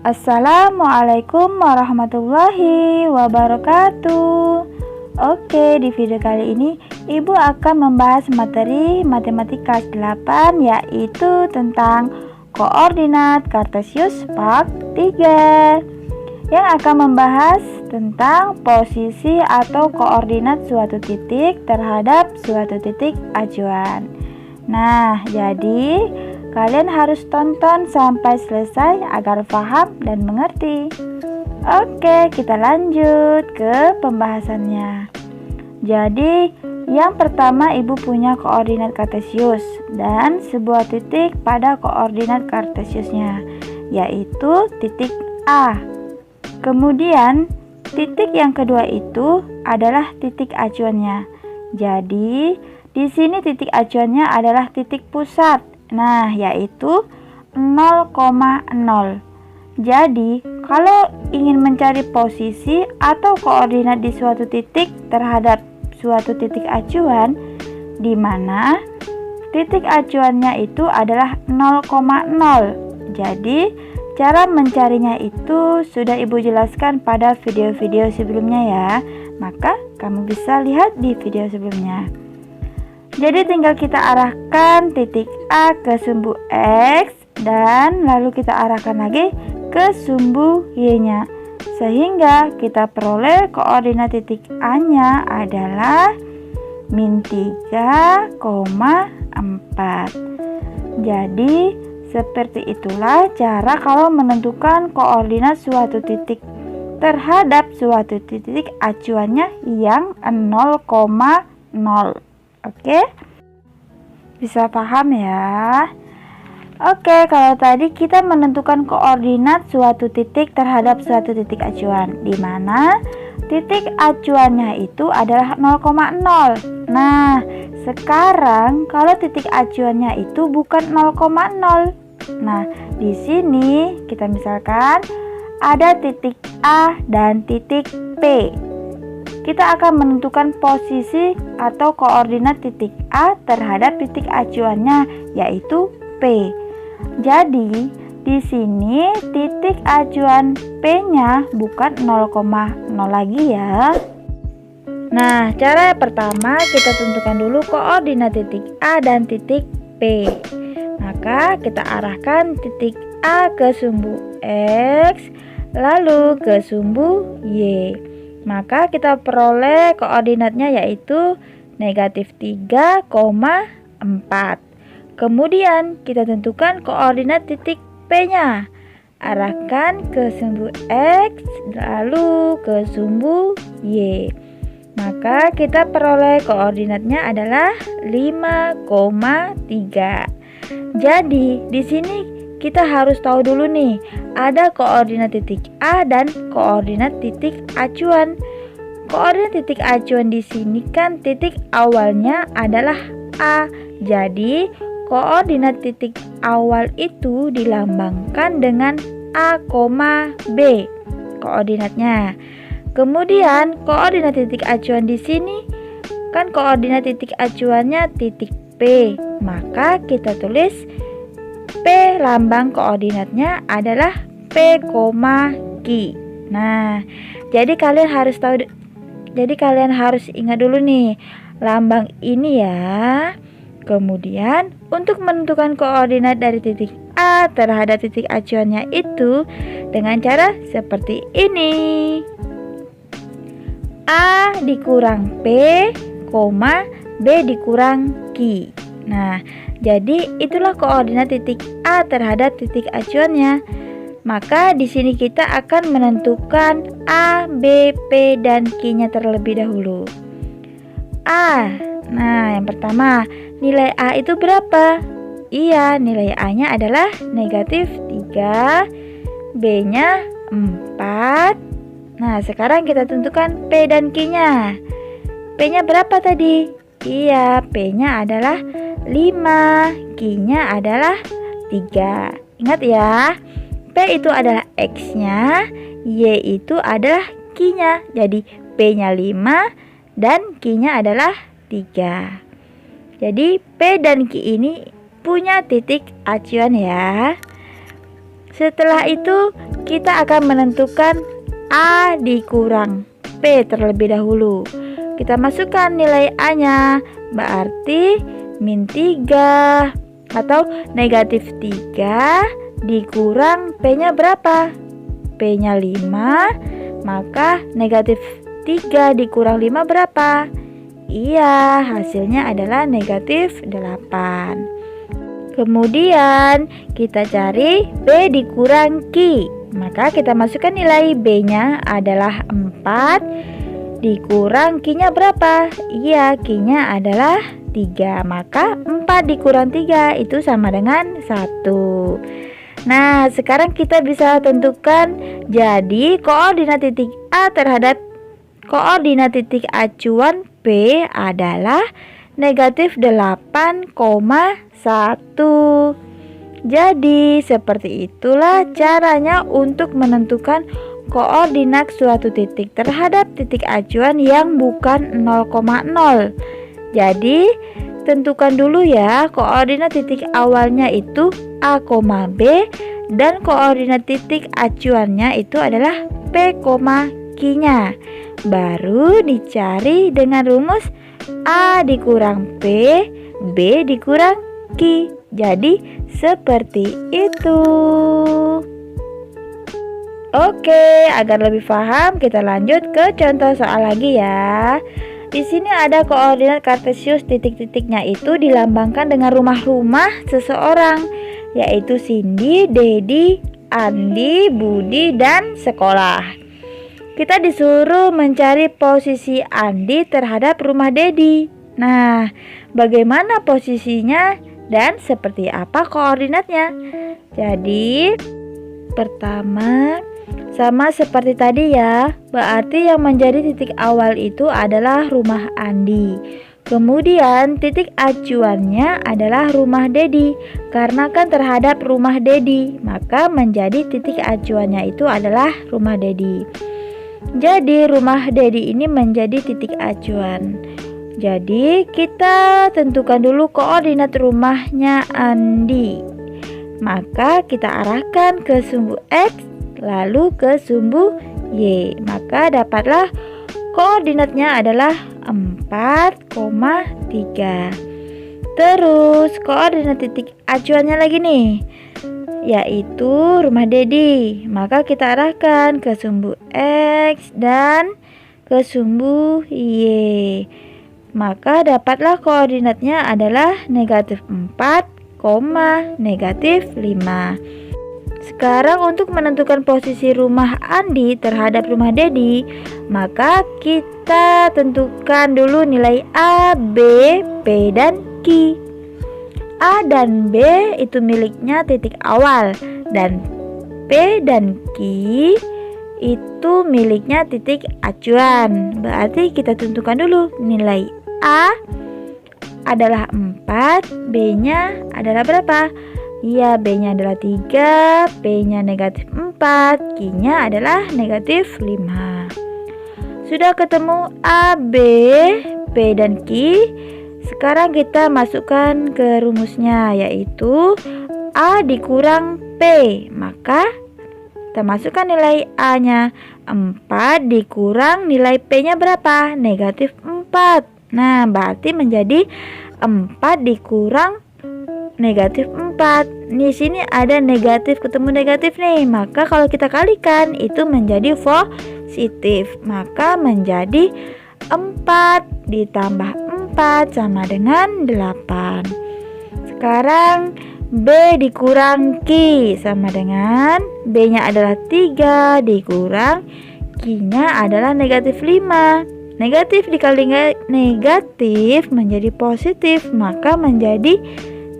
Assalamualaikum warahmatullahi wabarakatuh. Oke, di video kali ini Ibu akan membahas materi matematika kelas 8, yaitu tentang koordinat kartesius part 3, yang akan membahas tentang posisi atau koordinat suatu titik terhadap suatu titik acuan. Nah, jadi kalian harus tonton sampai selesai agar paham dan mengerti. Oke, kita lanjut ke pembahasannya. Jadi, yang pertama Ibu punya koordinat kartesius dan sebuah titik pada koordinat kartesiusnya, yaitu titik A. Kemudian, titik yang kedua itu adalah titik acuannya. Jadi, di sini titik acuannya adalah titik pusat. Nah, yaitu 0,0. Jadi, kalau ingin mencari posisi atau koordinat di suatu titik terhadap suatu titik acuan, di mana titik acuannya itu adalah 0,0. Jadi, cara mencarinya itu sudah Ibu jelaskan pada video-video sebelumnya ya. Maka, kamu bisa lihat di video sebelumnya. Jadi tinggal kita arahkan titik A ke sumbu X dan lalu kita arahkan lagi ke sumbu Y-nya, sehingga kita peroleh koordinat titik A-nya adalah -3,4. Jadi seperti itulah cara kalau menentukan koordinat suatu titik terhadap suatu titik acuannya yang 0,0. Oke, bisa paham ya? Oke, kalau tadi kita menentukan koordinat suatu titik terhadap suatu titik acuan, di mana titik acuannya itu adalah 0,0. Nah, sekarang kalau titik acuannya itu bukan 0,0. Nah, di sini kita misalkan ada titik A dan titik P. Kita akan menentukan posisi atau koordinat titik A terhadap titik acuannya, yaitu P. Jadi, di sini titik acuan P-nya bukan 0,0 lagi ya. Nah, cara pertama kita tentukan dulu koordinat titik A dan titik P. Maka kita arahkan titik A ke sumbu X, lalu ke sumbu Y. Maka kita peroleh koordinatnya yaitu -3,4. Kemudian kita tentukan koordinat titik P-nya. Arahkan ke sumbu X lalu ke sumbu Y. Maka kita peroleh koordinatnya adalah 5,3. Jadi di sini kita harus tahu dulu nih, ada koordinat titik A dan koordinat titik acuan. Koordinat titik acuan di sini kan titik awalnya adalah A. Jadi, koordinat titik awal itu dilambangkan dengan A, B koordinatnya. Kemudian, koordinat titik acuan di sini kan koordinat titik acuannya titik P. Maka kita tulis P, lambang koordinatnya adalah P, Q. Nah, jadi kalian harus ingat dulu nih lambang ini ya. Kemudian untuk menentukan koordinat dari titik A terhadap titik acuannya itu dengan cara seperti ini. A dikurang P, B dikurang Q. Nah, jadi itulah koordinat titik A terhadap titik acuannya. Maka di sini kita akan menentukan A, B, P, dan Q-nya terlebih dahulu. A. Nah, yang pertama, nilai A itu berapa? Iya, nilai A-nya adalah -3, B-nya 4. Nah, sekarang kita tentukan P dan Q-nya. P-nya berapa tadi? Iya, P-nya adalah 5, Q-nya adalah 3. Ingat ya, P itu adalah X-nya, Y itu adalah Q-nya. Jadi P-nya 5 dan Q-nya adalah 3. Jadi P dan Q ini punya titik acuan ya. Setelah itu kita akan menentukan A dikurang P terlebih dahulu. Kita masukkan nilai A-nya, berarti min 3 atau negatif 3 dikurang P-nya berapa? P-nya 5, maka negatif 3 dikurang 5 berapa? Iya, hasilnya adalah negatif 8. Kemudian kita cari B dikurang Q. Maka kita masukkan nilai B-nya adalah 4 dikurang Q-nya berapa? Iya, Q-nya adalah 3. Maka 4 dikurang 3 itu sama dengan 1. Nah, sekarang kita bisa tentukan jadi koordinat titik A terhadap koordinat titik acuan P adalah negatif 8,1. Jadi seperti itulah caranya untuk menentukan koordinat suatu titik terhadap titik acuan yang bukan 0,0. Jadi tentukan dulu ya koordinat titik awalnya itu A, B, dan koordinat titik acuannya itu adalah P, Q-nya. Baru dicari dengan rumus A dikurang P, B dikurang Q. Jadi seperti itu. Oke, agar lebih paham kita lanjut ke contoh soal lagi ya. Di sini ada koordinat kartesius titik-titiknya itu dilambangkan dengan rumah-rumah seseorang, yaitu Cindy, Dedi, Andi, Budi, dan sekolah. Kita disuruh mencari posisi Andi terhadap rumah Dedi. Nah, bagaimana posisinya dan seperti apa koordinatnya? Jadi, pertama, sama seperti tadi ya, berarti yang menjadi titik awal itu adalah rumah Andi. Kemudian titik acuannya adalah rumah Dedi. Karena kan terhadap rumah Dedi, maka menjadi titik acuannya itu adalah rumah Dedi. Jadi rumah Dedi ini menjadi titik acuan. Jadi kita tentukan dulu koordinat rumahnya Andi. Maka kita arahkan ke sumbu X lalu ke sumbu Y. Maka dapatlah koordinatnya adalah 4,3. Terus koordinat titik acuannya lagi nih, yaitu rumah Dedi. Maka kita arahkan ke sumbu X dan ke sumbu Y. Maka dapatlah koordinatnya adalah negatif 4, negatif 5. Sekarang untuk menentukan posisi rumah Andi terhadap rumah Dedi, maka kita tentukan dulu nilai A, B, P, dan Q. A dan B itu miliknya titik awal, dan P dan Q itu miliknya titik acuan. Berarti kita tentukan dulu nilai A adalah 4, B-nya adalah berapa? Iya, B-nya adalah 3, P-nya negatif 4, Q-nya adalah negatif 5. Sudah ketemu A, B, P, dan Q. Sekarang kita masukkan ke rumusnya, yaitu A dikurang P. Maka kita masukkan nilai A-nya 4 dikurang nilai P-nya berapa? Negatif 4. Nah, berarti menjadi 4 dikurang negatif 4. Di sini ada negatif ketemu negatif nih. Maka kalau kita kalikan itu menjadi positif. Maka menjadi 4 ditambah 4 sama dengan 8. Sekarang B dikurang Q sama dengan B-nya adalah 3 dikurang Q-nya adalah negatif 5. Negatif dikali negatif menjadi positif, maka menjadi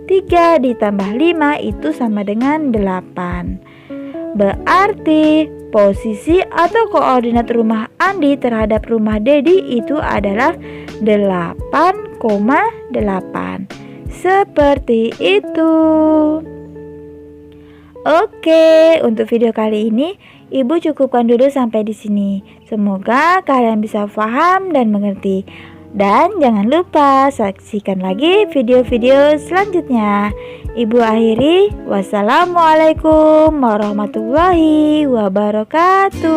3 ditambah 5 itu sama dengan 8. Berarti posisi atau koordinat rumah Andi terhadap rumah Dedi itu adalah 8,8. Seperti itu. Oke, untuk video kali ini Ibu cukupkan dulu sampai di sini. Semoga kalian bisa paham dan mengerti. Dan jangan lupa saksikan lagi video-video selanjutnya. Ibu akhiri, wassalamualaikum warahmatullahi wabarakatuh.